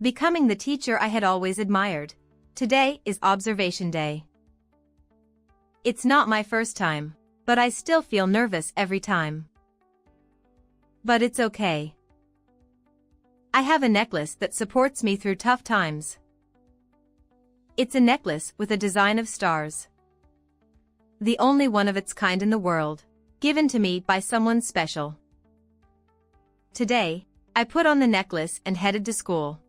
Becoming the teacher I had always admired. Today is observation day. It's not my first time, but I still feel nervous every time. But it's okay. I have a necklace that supports me through tough times. It's a necklace with a design of stars. The only one of its kind in the world, given to me by someone special. Today, I put on the necklace and headed to school.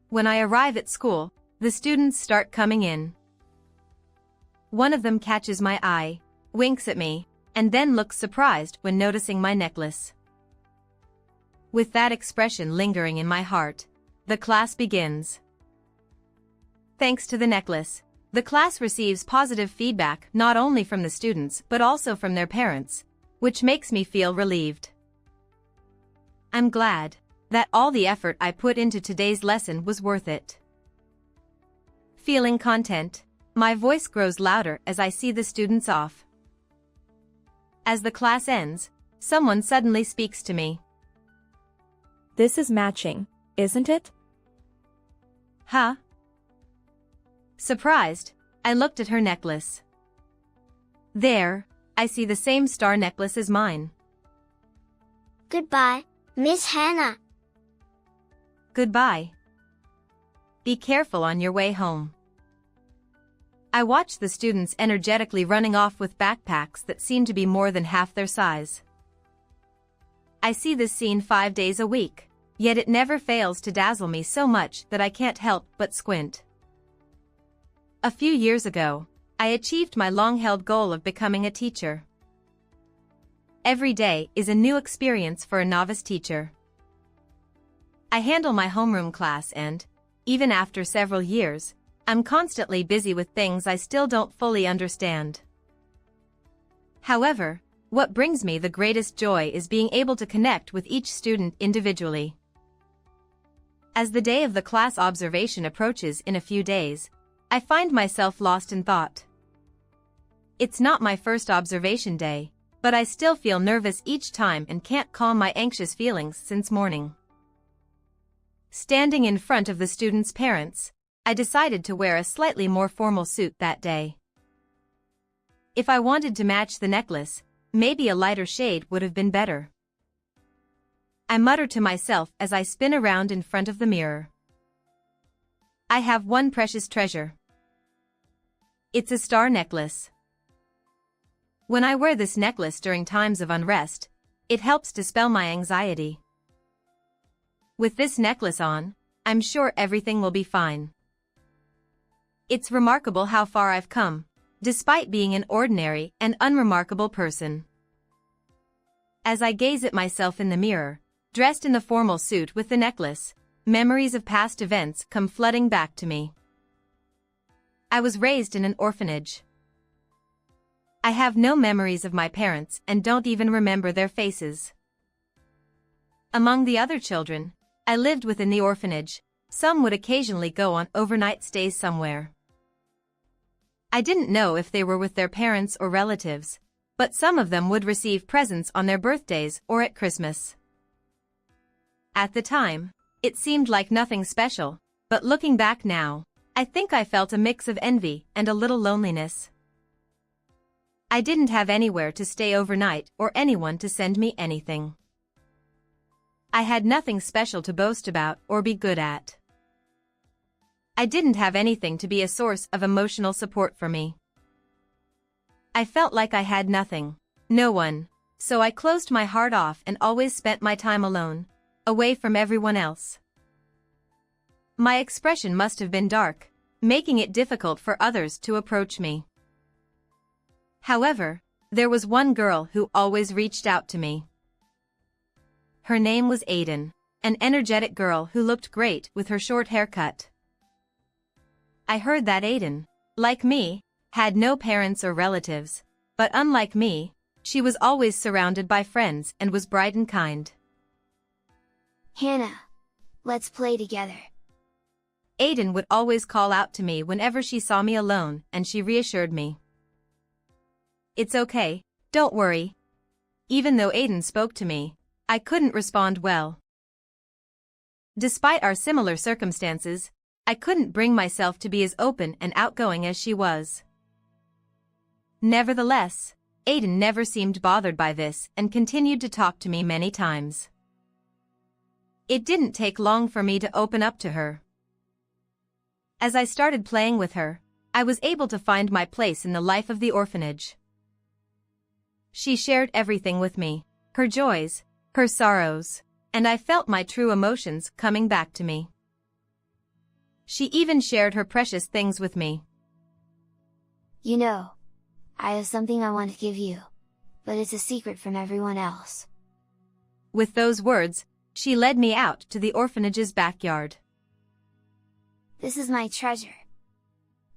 When I arrive at school, the students start coming in. One of them catches my eye, winks at me, and then looks surprised when noticing my necklace. With that expression lingering in my heart, the class begins. Thanks to the necklace, the class receives positive feedback not only from the students but also from their parents, which makes me feel relieved. I'm glad that all the effort I put into today's lesson was worth it. Feeling content, my voice grows louder as I see the students off. As the class ends, someone suddenly speaks to me. This is matching, isn't it? Huh? Surprised, I looked at her necklace. There, I see the same star necklace as mine. Goodbye, Miss Hannah. Goodbye. Be careful on your way home. I watched the students energetically running off with backpacks that seemed to be more than half their size. I see this scene 5 days a week, yet it never fails to dazzle me so much that I can't help but squint. A few years ago, I achieved my long-held goal of becoming a teacher. Every day is a new experience for a novice teacher. I handle my homeroom class and, even after several years, I'm constantly busy with things I still don't fully understand. However, what brings me the greatest joy is being able to connect with each student individually. As the day of the class observation approaches in a few days, I find myself lost in thought. It's not my first observation day, but I still feel nervous each time and can't calm my anxious feelings since morning. Standing in front of the students' parents, I decided to wear a slightly more formal suit that day. If I wanted to match the necklace, maybe a lighter shade would have been better. I mutter to myself as I spin around in front of the mirror. I have one precious treasure. It's a star necklace. When I wear this necklace during times of unrest, it helps dispel my anxiety. With this necklace on, I'm sure everything will be fine. It's remarkable how far I've come, despite being an ordinary and unremarkable person. As I gaze at myself in the mirror, dressed in the formal suit with the necklace, memories of past events come flooding back to me. I was raised in an orphanage. I have no memories of my parents and don't even remember their faces. Among the other children I lived within the orphanage, some would occasionally go on overnight stays somewhere. I didn't know if they were with their parents or relatives, but some of them would receive presents on their birthdays or at Christmas. At the time, it seemed like nothing special, but looking back now, I think I felt a mix of envy and a little loneliness. I didn't have anywhere to stay overnight or anyone to send me anything. I had nothing special to boast about or be good at. I didn't have anything to be a source of emotional support for me. I felt like I had nothing, no one, so I closed my heart off and always spent my time alone, away from everyone else. My expression must have been dark, making it difficult for others to approach me. However, there was one girl who always reached out to me. Her name was Aiden, an energetic girl who looked great with her short haircut. I heard that Aiden, like me, had no parents or relatives, but unlike me, she was always surrounded by friends and was bright and kind. Hannah, let's play together. Aiden would always call out to me whenever she saw me alone, and she reassured me. It's okay, don't worry. Even though Aiden spoke to me, I couldn't respond well. Despite our similar circumstances, I couldn't bring myself to be as open and outgoing as she was. Nevertheless, Aiden never seemed bothered by this and continued to talk to me many times. It didn't take long for me to open up to her. As I started playing with her, I was able to find my place in the life of the orphanage. She shared everything with me, her joys, her sorrows, and I felt my true emotions coming back to me. She even shared her precious things with me. You know, I have something I want to give you, but it's a secret from everyone else. With those words, she led me out to the orphanage's backyard. This is my treasure.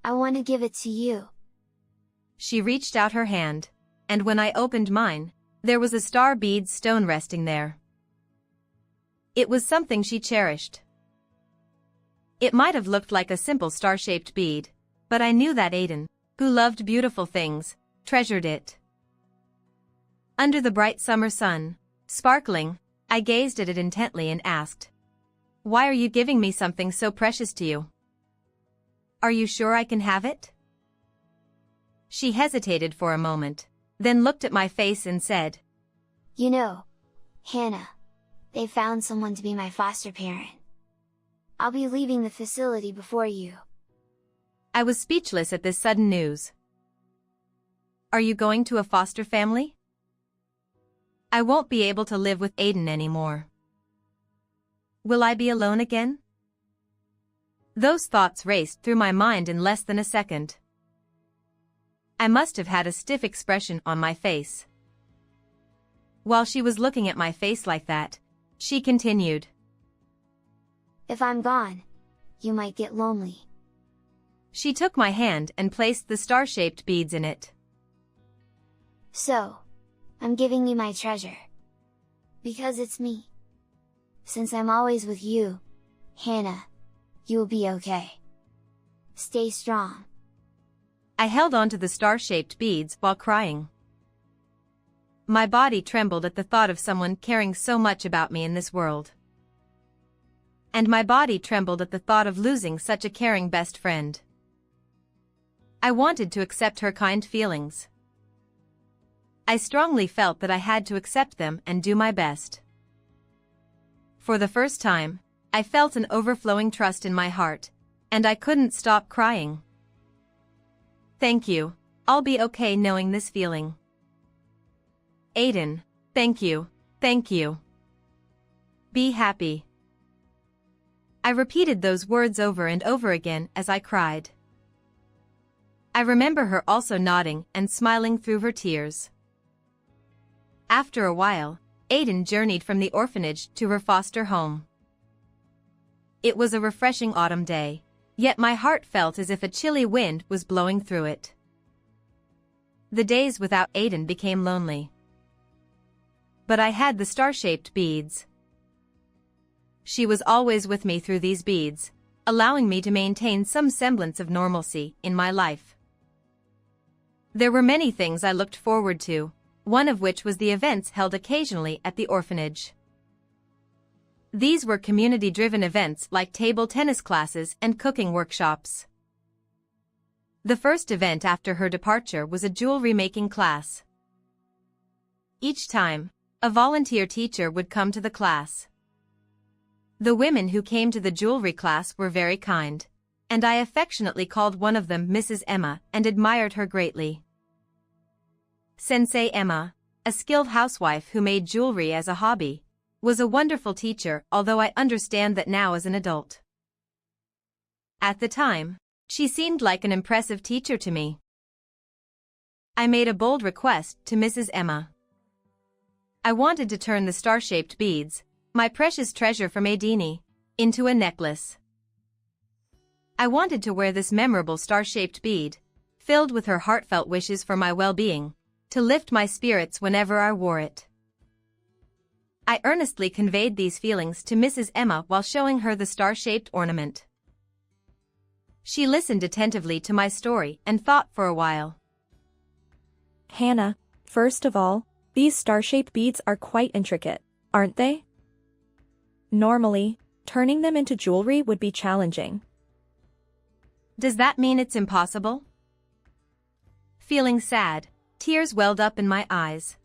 I want to give it to you. She reached out her hand, and when I opened mine, there was a star bead stone resting there. It was something she cherished. It might have looked like a simple star-shaped bead, but I knew that Aiden, who loved beautiful things, treasured it. Under the bright summer sun, sparkling, I gazed at it intently and asked, "Why are you giving me something so precious to you? Are you sure I can have it?" She hesitated for a moment, then looked at my face and said, You know, Hannah, they found someone to be my foster parent. I'll be leaving the facility before you. I was speechless at this sudden news. Are you going to a foster family? I won't be able to live with Aiden anymore. Will I be alone again? Those thoughts raced through my mind in less than a second. I must have had a stiff expression on my face. While she was looking at my face like that, she continued, If I'm gone, you might get lonely. She took my hand and placed the star-shaped beads in it. So, I'm giving you my treasure. Because it's me. Since I'm always with you, Hannah, you'll be okay. Stay strong. I held on to the star-shaped beads while crying. My body trembled at the thought of someone caring so much about me in this world. And my body trembled at the thought of losing such a caring best friend. I wanted to accept her kind feelings. I strongly felt that I had to accept them and do my best. For the first time, I felt an overflowing trust in my heart, and I couldn't stop crying. Thank you, I'll be okay knowing this feeling. Aiden, thank you, thank you. Be happy. I repeated those words over and over again as I cried. I remember her also nodding and smiling through her tears. After a while, Aiden journeyed from the orphanage to her foster home. It was a refreshing autumn day, yet my heart felt as if a chilly wind was blowing through it. The days without Aiden became lonely. But I had the star-shaped beads. She was always with me through these beads, allowing me to maintain some semblance of normalcy in my life. There were many things I looked forward to, one of which was the events held occasionally at the orphanage. These were community-driven events like table tennis classes and cooking workshops. The first event after her departure was a jewelry-making class. Each time, a volunteer teacher would come to the class. The women who came to the jewelry class were very kind, and I affectionately called one of them Mrs. Emma and admired her greatly. Sensei Emma, a skilled housewife who made jewelry as a hobby, was a wonderful teacher, although I understand that now as an adult. At the time, she seemed like an impressive teacher to me. I made a bold request to Mrs. Emma. I wanted to turn the star-shaped beads, my precious treasure from Aidini, into a necklace. I wanted to wear this memorable star-shaped bead, filled with her heartfelt wishes for my well-being, to lift my spirits whenever I wore it. I earnestly conveyed these feelings to Mrs. Emma while showing her the star-shaped ornament. She listened attentively to my story and thought for a while. Hannah, first of all, these star-shaped beads are quite intricate, aren't they? Normally, Turning them into jewelry would be challenging. Does that mean it's impossible? Feeling sad, tears welled up in my eyes.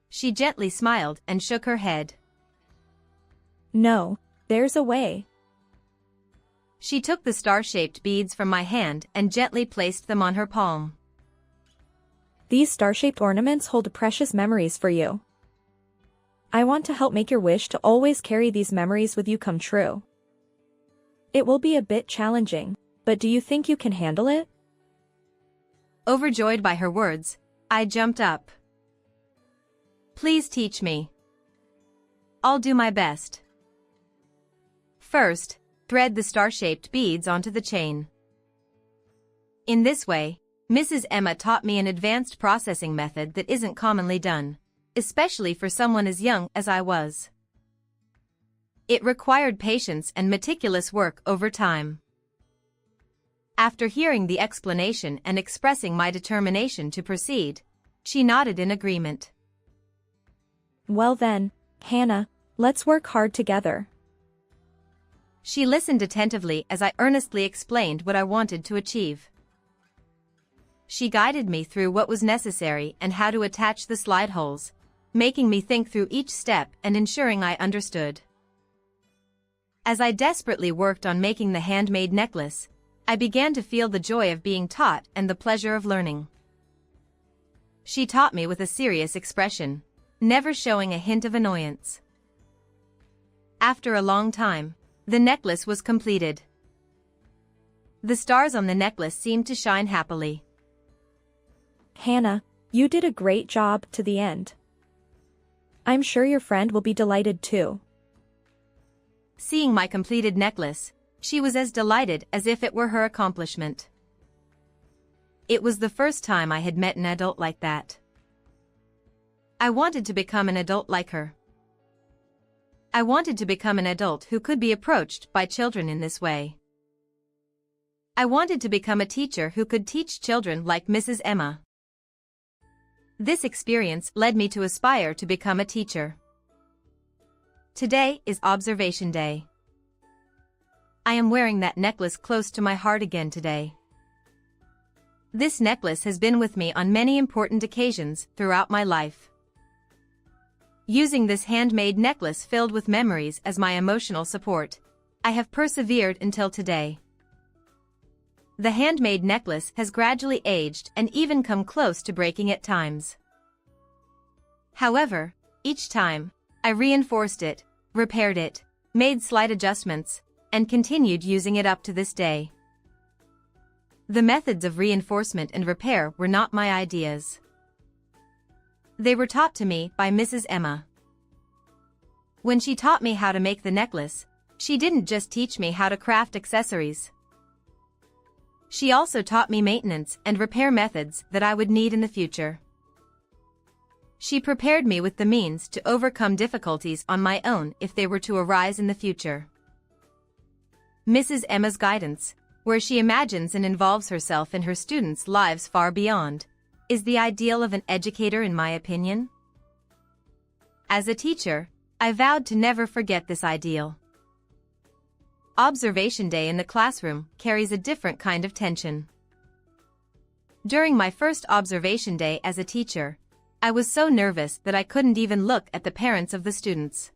She gently smiled and shook her head. No, there's a way. She took the star-shaped beads from my hand and gently placed them on her palm. These star-shaped ornaments hold precious memories for you. I want to help make your wish to always carry these memories with you come true. It will be a bit challenging, but do you think you can handle it? Overjoyed by her words, I jumped up. Please teach me. I'll do my best. First, thread the star-shaped beads onto the chain. In this way, Mrs. Emma taught me an advanced processing method that isn't commonly done, especially for someone as young as I was. It required patience and meticulous work over time. After hearing the explanation and expressing my determination to proceed, she nodded in agreement. Well then, Hannah, let's work hard together. She listened attentively as I earnestly explained what I wanted to achieve. She guided me through what was necessary and how to attach the slide holes, making me think through each step and ensuring I understood. As I desperately worked on making the handmade necklace, I began to feel the joy of being taught and the pleasure of learning. She taught me with a serious expression, never showing a hint of annoyance. After a long time, the necklace was completed. The stars on the necklace seemed to shine happily. Hannah, you did a great job to the end. I'm sure your friend will be delighted too. Seeing my completed necklace, she was as delighted as if it were her accomplishment. It was the first time I had met an adult like that. I wanted to become an adult like her. I wanted to become an adult who could be approached by children in this way. I wanted to become a teacher who could teach children like Mrs. Emma. This experience led me to aspire to become a teacher. Today is Observation Day. I am wearing that necklace close to my heart again today. This necklace has been with me on many important occasions throughout my life. Using this handmade necklace filled with memories as my emotional support, I have persevered until today. The handmade necklace has gradually aged and even come close to breaking at times. However, each time, I reinforced it, repaired it, made slight adjustments, and continued using it up to this day. The methods of reinforcement and repair were not my ideas. They were taught to me by Mrs. Emma. When she taught me how to make the necklace, she didn't just teach me how to craft accessories. She also taught me maintenance and repair methods that I would need in the future. She prepared me with the means to overcome difficulties on my own if they were to arise in the future. Mrs. Emma's guidance, where she imagines and involves herself in her students' lives far beyond, is the ideal of an educator in my opinion. As a teacher, I vowed to never forget this ideal. Observation Day in the classroom carries a different kind of tension. During my first observation day as a teacher, I was so nervous that I couldn't even look at the parents of the students.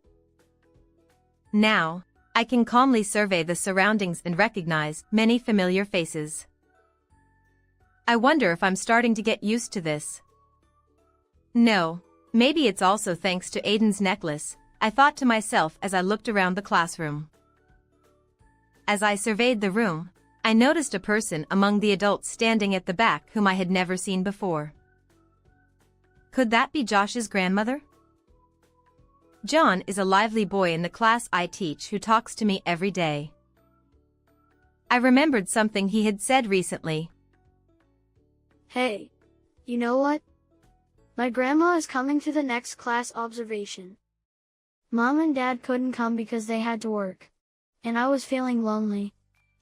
Now, I can calmly survey the surroundings and recognize many familiar faces. I wonder if I'm starting to get used to this. No, maybe it's also thanks to Aiden's necklace, I thought to myself as I looked around the classroom. As I surveyed the room, I noticed a person among the adults standing at the back whom I had never seen before. Could that be Josh's grandmother? John is a lively boy in the class I teach who talks to me every day. I remembered something he had said recently. Hey, you know what? My grandma is coming to the next class observation. Mom and Dad couldn't come because they had to work, and I was feeling lonely,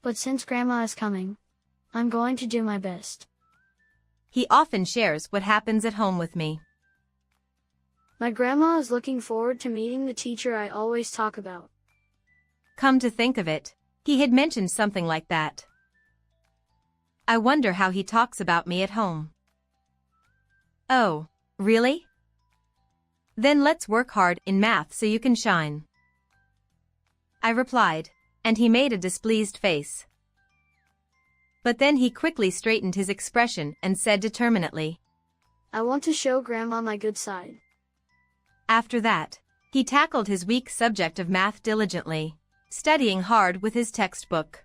but since Grandma is coming, I'm going to do my best. He often shares what happens at home with me. My grandma is looking forward to meeting the teacher I always talk about. Come to think of it, he had mentioned something like that. I wonder how he talks about me at home. Oh, really? Then let's work hard in math so you can shine, I replied, and he made a displeased face. But then he quickly straightened his expression and said determinedly, I want to show Grandma my good side. After that, he tackled his weak subject of math diligently, studying hard with his textbook.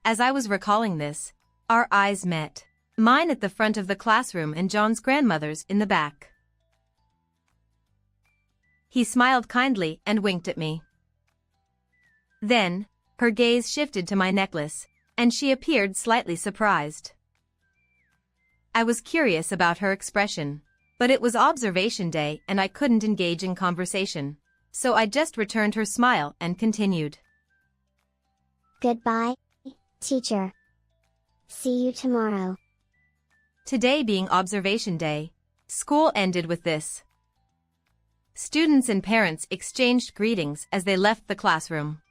As I was recalling this, our eyes met, mine at the front of the classroom and John's grandmother's in the back. He smiled kindly and winked at me. Then, her gaze shifted to my necklace, and she appeared slightly surprised. I was curious about her expression, but it was observation day and I couldn't engage in conversation, so I just returned her smile and continued. Goodbye, teacher. See you tomorrow. Today being observation day, school ended with this. Students and parents exchanged greetings as they left the classroom.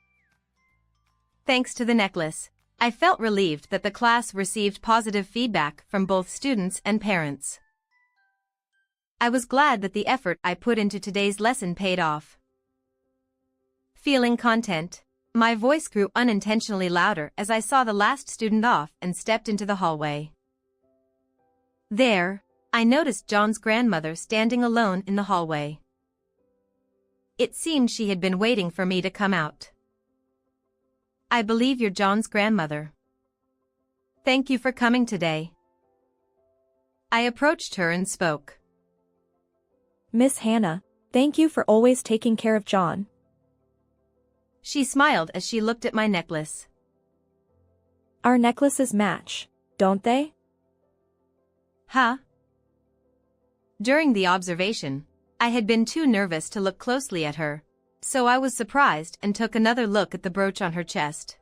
Thanks to the necklace, I felt relieved that the class received positive feedback from both students and parents. I was glad that the effort I put into today's lesson paid off. Feeling content, my voice grew unintentionally louder as I saw the last student off and stepped into the hallway. There, I noticed John's grandmother standing alone in the hallway. It seemed she had been waiting for me to come out. I believe you're John's grandmother. Thank you for coming today. I approached her and spoke. Miss Hannah, thank you for always taking care of John. She smiled as she looked at my necklace. Our necklaces match, don't they? Huh? During the observation, I had been too nervous to look closely at her, so I was surprised and took another look at the brooch on her chest.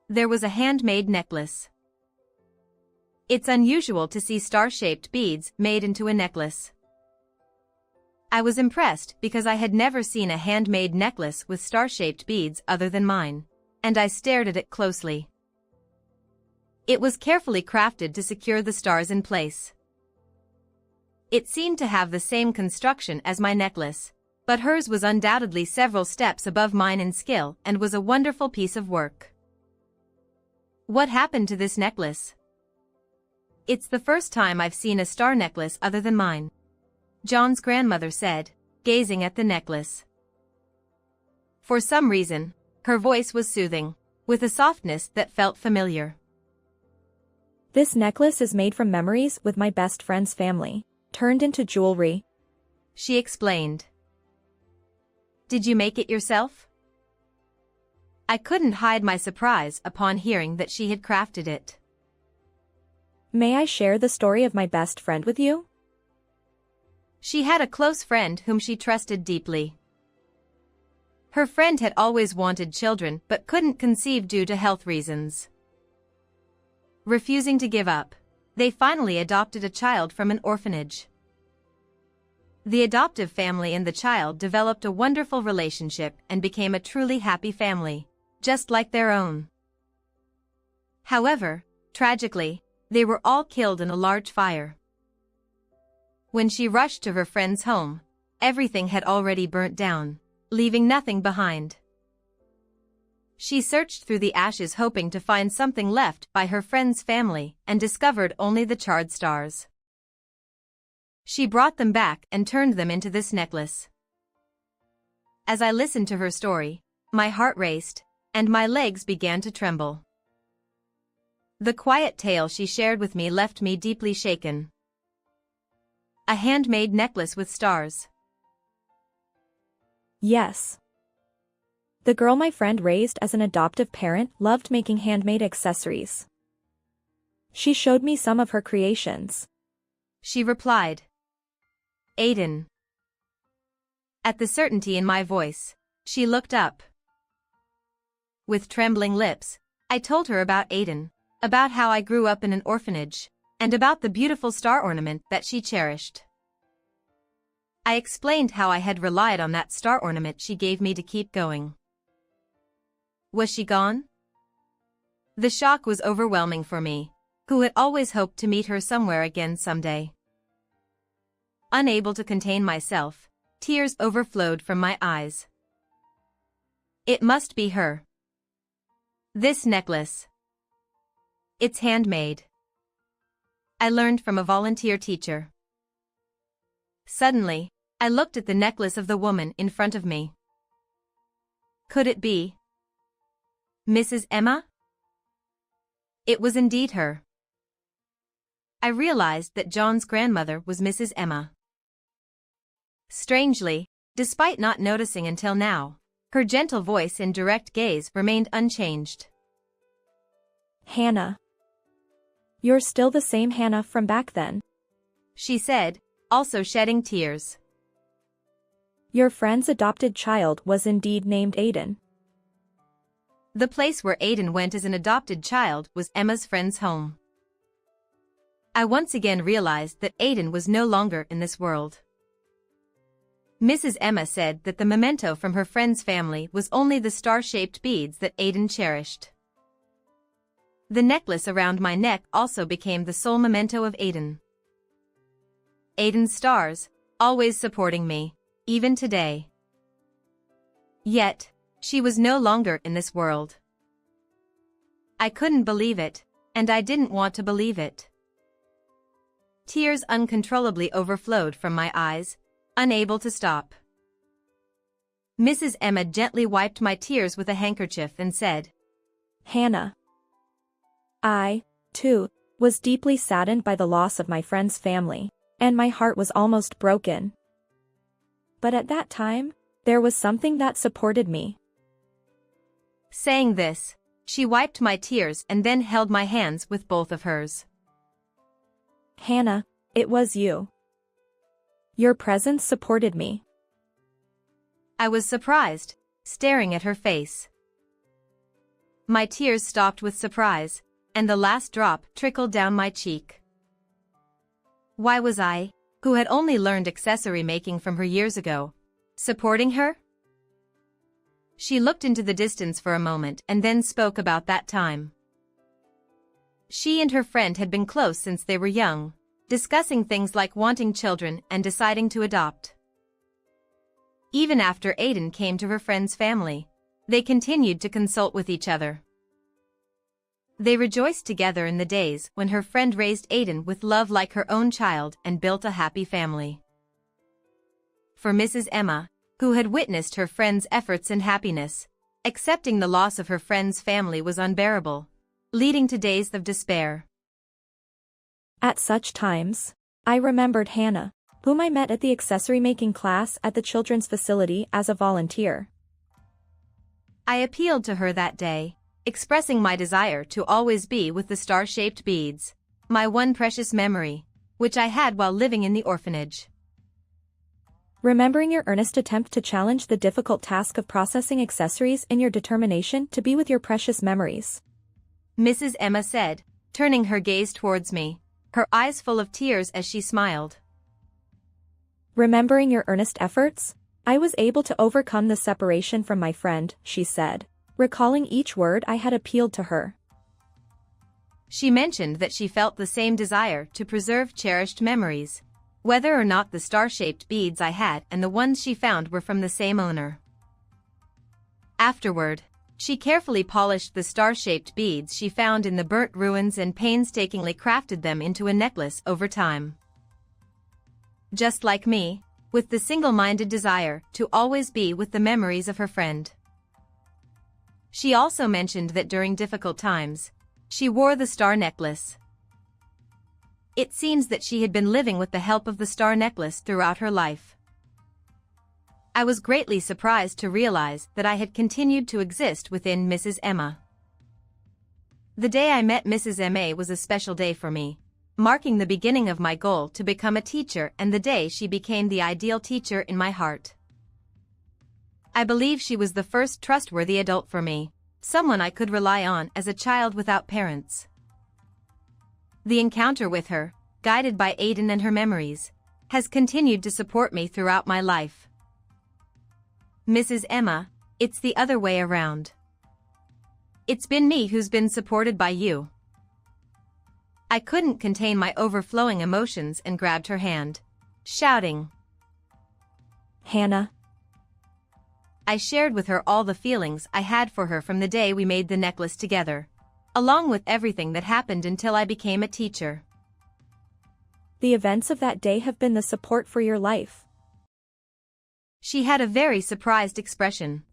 There was a handmade necklace. It's unusual to see star-shaped beads made into a necklace. I was impressed because I had never seen a handmade necklace with star-shaped beads other than mine, and I stared at it closely. It was carefully crafted to secure the stars in place. It seemed to have the same construction as my necklace, but hers was undoubtedly several steps above mine in skill and was a wonderful piece of work. What happened to this necklace? It's the first time I've seen a star necklace other than mine, John's grandmother said, gazing at the necklace. For some reason, her voice was soothing, with a softness that felt familiar. This necklace is made from memories with my best friend's family, turned into jewelry. She explained. Did you make it yourself? I couldn't hide my surprise upon hearing that she had crafted it. May I share the story of my best friend with you? She had a close friend whom she trusted deeply. Her friend had always wanted children but couldn't conceive due to health reasons. Refusing to give up, they finally adopted a child from an orphanage. The adoptive family and the child developed a wonderful relationship and became a truly happy family, just like their own. However, tragically, they were all killed in a large fire. When she rushed to her friend's home, everything had already burnt down, leaving nothing behind. She searched through the ashes hoping to find something left by her friend's family and discovered only the charred stars. She brought them back and turned them into this necklace. As I listened to her story, my heart raced, and my legs began to tremble. The quiet tale she shared with me left me deeply shaken. A handmade necklace with stars. Yes. The girl my friend raised as an adoptive parent loved making handmade accessories. She showed me some of her creations. She replied. Aiden. At the certainty in my voice, she looked up. With trembling lips, I told her about Aiden, about how I grew up in an orphanage, and about the beautiful star ornament that she cherished. I explained how I had relied on that star ornament she gave me to keep going. Was she gone? The shock was overwhelming for me, who had always hoped to meet her somewhere again someday. Unable to contain myself, tears overflowed from my eyes. It must be her. This necklace. It's handmade. I learned from a volunteer teacher. Suddenly, I looked at the necklace of the woman in front of me. Could it be Mrs. Emma? It was indeed her. I realized that John's grandmother was Mrs. Emma. Strangely, despite not noticing until now, her gentle voice and direct gaze remained unchanged. Hannah. You're still the same Hannah from back then, she said, also shedding tears. Your friend's adopted child was indeed named Aiden. The place where Aiden went as an adopted child was Emma's friend's home. I once again realized that Aiden was no longer in this world. Mrs. Emma said that the memento from her friend's family was only the star-shaped beads that Aiden cherished. The necklace around my neck also became the sole memento of Aiden. Aiden's stars, always supporting me, even today. Yet, she was no longer in this world. I couldn't believe it, and I didn't want to believe it. Tears uncontrollably overflowed from my eyes, unable to stop. Mrs. Emma gently wiped my tears with a handkerchief and said, Hannah. I, too, was deeply saddened by the loss of my friend's family, and my heart was almost broken. But at that time, there was something that supported me. Saying this, she wiped my tears and then held my hands with both of hers. Hannah, it was you. Your presence supported me. I was surprised, staring at her face. My tears stopped with surprise, and the last drop trickled down my cheek. Why was I, who had only learned accessory making from her years ago, supporting her? She looked into the distance for a moment and then spoke about that time. She and her friend had been close since they were young, discussing things like wanting children and deciding to adopt. Even after Aiden came to her friend's family, they continued to consult with each other. They rejoiced together in the days when her friend raised Aiden with love like her own child and built a happy family. For Mrs. Emma, who had witnessed her friend's efforts and happiness, accepting the loss of her friend's family was unbearable, leading to days of despair. At such times, I remembered Hannah, whom I met at the accessory making class at the children's facility as a volunteer. I appealed to her that day, expressing my desire to always be with the star-shaped beads, my one precious memory, which I had while living in the orphanage. Remembering your earnest attempt to challenge the difficult task of processing accessories in your determination to be with your precious memories, Mrs. Emma said, turning her gaze towards me, her eyes full of tears as she smiled. Remembering your earnest efforts, I was able to overcome the separation from my friend, she said, recalling each word I had appealed to her. She mentioned that she felt the same desire to preserve cherished memories, whether or not the star-shaped beads I had and the ones she found were from the same owner. Afterward, she carefully polished the star-shaped beads she found in the burnt ruins and painstakingly crafted them into a necklace over time. Just like me, with the single-minded desire to always be with the memories of her friend. She also mentioned that during difficult times, she wore the star necklace. It seems that she had been living with the help of the star necklace throughout her life. I was greatly surprised to realize that I had continued to exist within Mrs. Emma. The day I met Mrs. Emma was a special day for me, marking the beginning of my goal to become a teacher and the day she became the ideal teacher in my heart. I believe she was the first trustworthy adult for me, someone I could rely on as a child without parents. The encounter with her, guided by Aiden and her memories, has continued to support me throughout my life. Mrs. Emma, it's the other way around. It's been me who's been supported by you. I couldn't contain my overflowing emotions and grabbed her hand, shouting, Hannah. I shared with her all the feelings I had for her from the day we made the necklace together, along with everything that happened until I became a teacher. The events of that day have been the support for your life. She had a very surprised expression.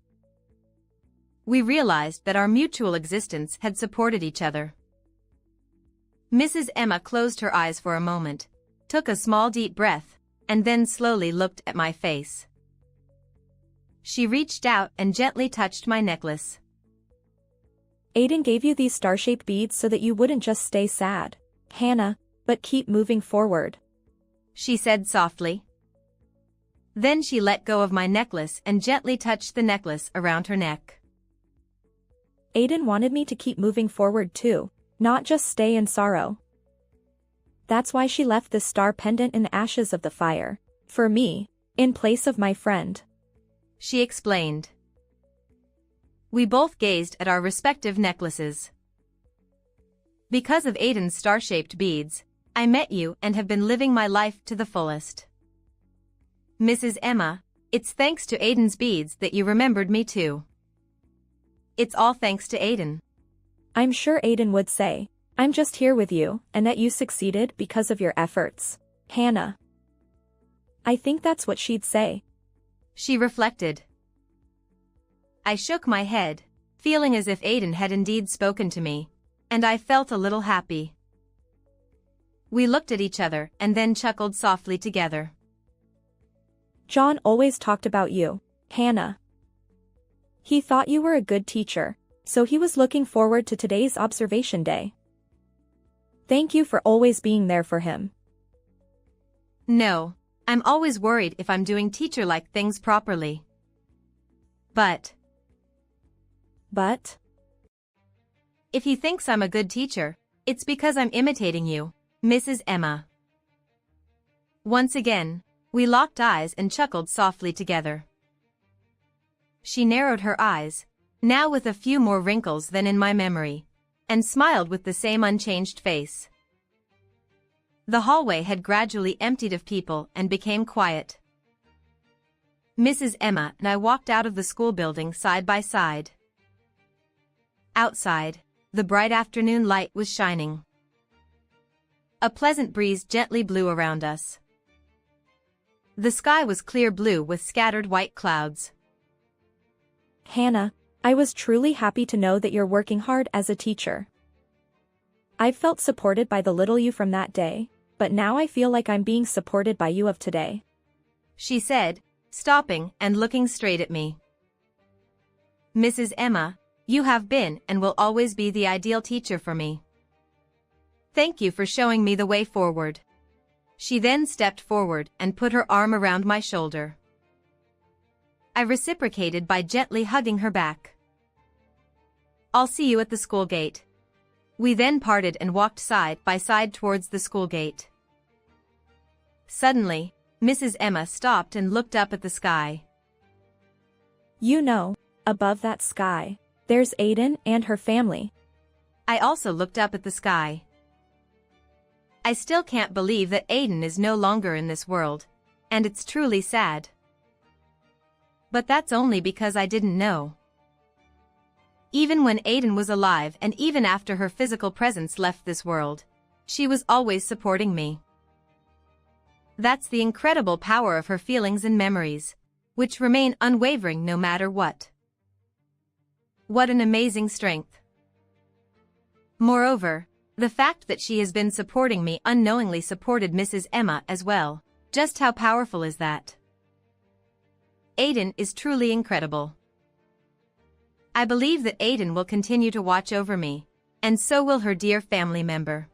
We realized that our mutual existence had supported each other. Mrs. Emma closed her eyes for a moment, took a small deep breath, and then slowly looked at my face. She reached out and gently touched my necklace. Aiden gave you these star-shaped beads so that you wouldn't just stay sad, Hannah, but keep moving forward, she said softly. Then she let go of my necklace and gently touched the necklace around her neck. Aiden wanted me to keep moving forward too, not just stay in sorrow. That's why she left this star pendant in the ashes of the fire, for me, in place of my friend, she explained. We both gazed at our respective necklaces. Because of Aiden's star-shaped beads, I met you and have been living my life to the fullest. Mrs. Emma, it's thanks to Aiden's beads that you remembered me too. It's all thanks to Aiden. I'm sure Aiden would say, I'm just here with you, and that you succeeded because of your efforts, Hannah. I think that's what she'd say, she reflected. I shook my head, feeling as if Aiden had indeed spoken to me, and I felt a little happy. We looked at each other and then chuckled softly together. John always talked about you, Hannah. He thought you were a good teacher, so he was looking forward to today's observation day. Thank you for always being there for him. No, I'm always worried if I'm doing teacher-like things properly. But if he thinks I'm a good teacher, it's because I'm imitating you, Mrs. Emma. Once again, we locked eyes and chuckled softly together. She narrowed her eyes, now with a few more wrinkles than in my memory, and smiled with the same unchanged face. The hallway had gradually emptied of people and became quiet. Mrs. Emma and I walked out of the school building side by side. Outside, the bright afternoon light was shining. A pleasant breeze gently blew around us. The sky was clear blue with scattered white clouds. Hannah, I was truly happy to know that you're working hard as a teacher. I've felt supported by the little you from that day, but now I feel like I'm being supported by you of today, she said, stopping and looking straight at me. Mrs. Emma, you have been and will always be the ideal teacher for me. Thank you for showing me the way forward. She then stepped forward and put her arm around my shoulder. I reciprocated by gently hugging her back. I'll see you at the school gate. We then parted and walked side by side towards the school gate. Suddenly, Mrs. Emma stopped and looked up at the sky. You know, above that sky, there's Aiden and her family. I also looked up at the sky. I still can't believe that Aiden is no longer in this world, and it's truly sad. But that's only because I didn't know. Even when Aiden was alive and even after her physical presence left this world, she was always supporting me. That's the incredible power of her feelings and memories, which remain unwavering no matter what. What an amazing strength. Moreover, the fact that she has been supporting me unknowingly supported Mrs. Emma as well. Just how powerful is that? Aiden is truly incredible. I believe that Aiden will continue to watch over me, and so will her dear family member.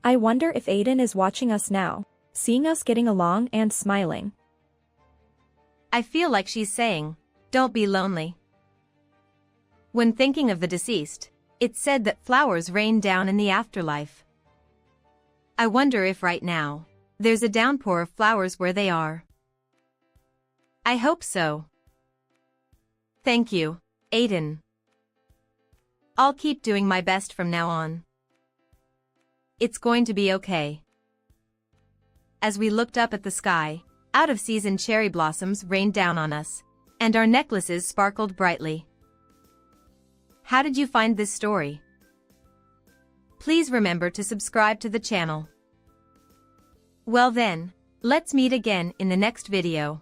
I wonder if Aiden is watching us now, seeing us getting along and smiling. I feel like she's saying, don't be lonely. When thinking of the deceased, it's said that flowers rain down in the afterlife. I wonder if right now, There's a downpour of flowers where they are. I hope so. Thank you, Aiden. I'll keep doing my best from now on. It's going to be okay. As we looked up at the sky, out-of-season cherry blossoms rained down on us, and our necklaces sparkled brightly. How did you find this story? Please remember to subscribe to the channel. Well then, let's meet again in the next video.